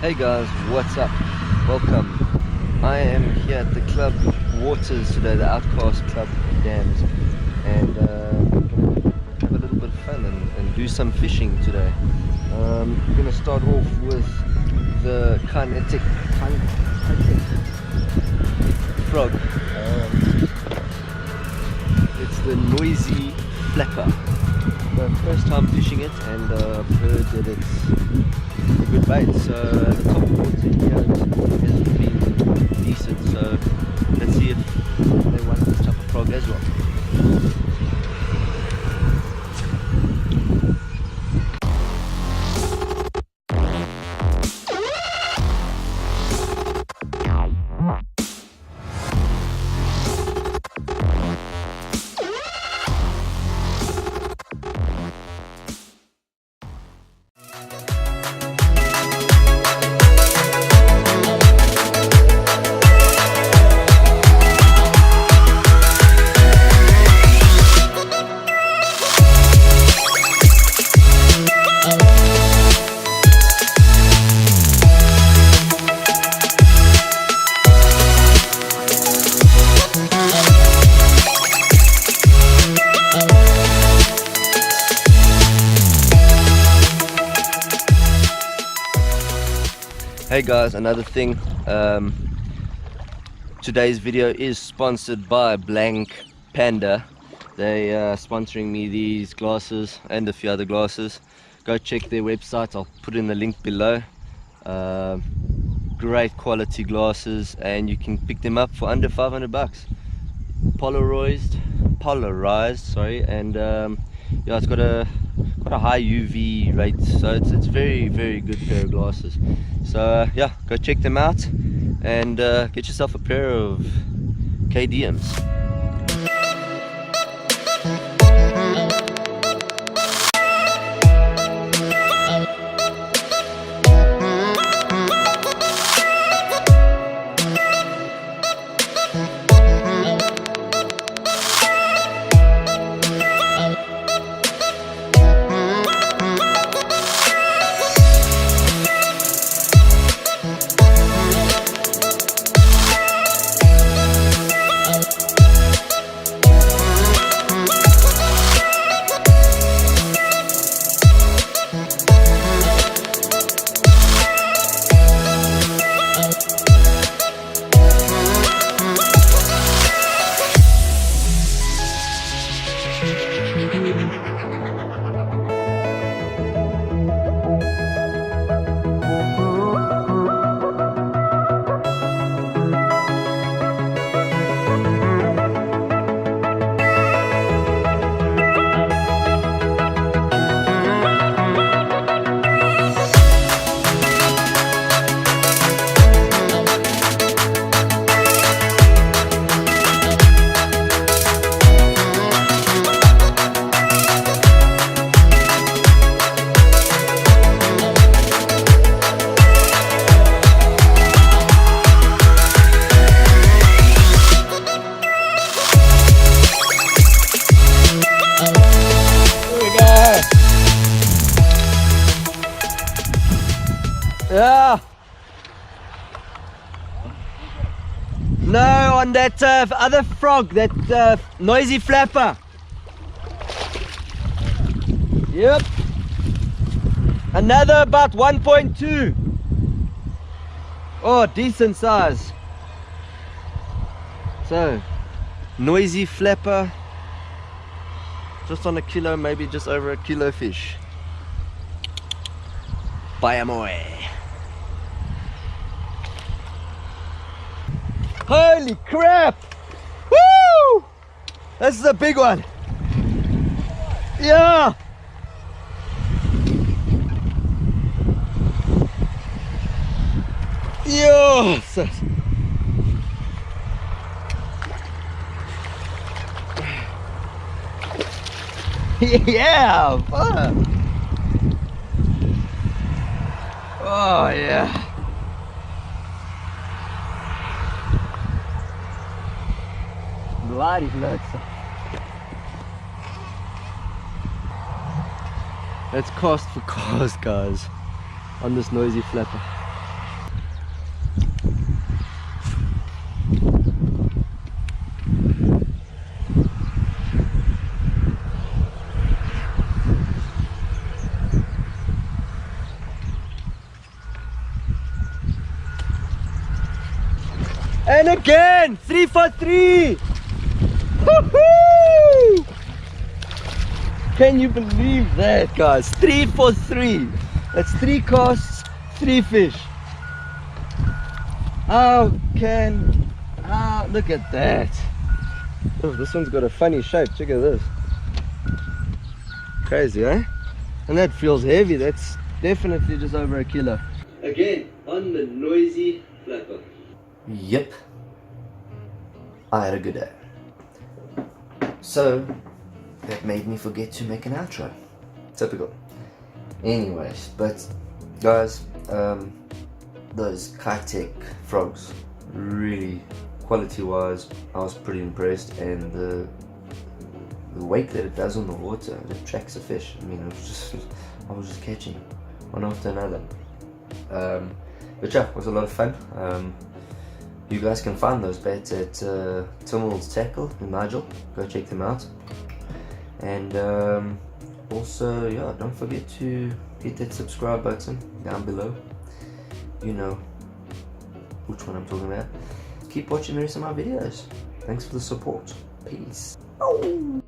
Hey guys, what's up? Welcome. I am here at the club waters today, the Outcast Club dams, and we're gonna have a little bit of fun and do some fishing today. We're gonna start off with the kinetic frog. It's the noisy flapper. First time fishing it, and I've heard that it's a good bait. So the top of water here has been decent, so let's see if they want this type of frog as well. Hey guys, another thing, today's video is sponsored by Blank Panda. They are sponsoring me these glasses and a few other glasses. Go check their website, I'll put in the link below. Great quality glasses, and you can pick them up for under 500 bucks. Polarized, sorry, and yeah, it's got a high UV rate, so it's very good pair of glasses. So yeah, go check them out and get yourself a pair of KDMs. Yeah. No, on that other frog, that noisy flapper. Yep. Another about 1.2. Oh, decent size. So, noisy flapper. Just on a kilo, maybe just over a kilo fish. Bayamoy. Holy crap! Woo! This is a big one. Yeah. Yes. Yeah. Fun. Oh yeah. Bloody nuts. Let's cast for cars, guys, on this noisy flapper. And again, 3 for 3. Woohoo! Can you believe that, guys? 3 for 3. That's 3 casts, 3 fish. Look at that. Oh, this one's got a funny shape. Check at this. Crazy, eh? And that feels heavy. That's definitely just over a kilo. Again, on the noisy flapper. Yep. I had a good day. So, that made me forget to make an outro. Typical. Anyways, but guys, those Kitech frogs, really, quality-wise, I was pretty impressed, and the weight that it does on the water, it attracts a fish. I mean, I was just catching one after another. But yeah, it was a lot of fun. You guys can find those baits at Timols Tackle in Nigel. Go check them out. And also, yeah, don't forget to hit that subscribe button down below. You know which one I'm talking about. Keep watching the rest of my videos. Thanks for the support. Peace. Oh.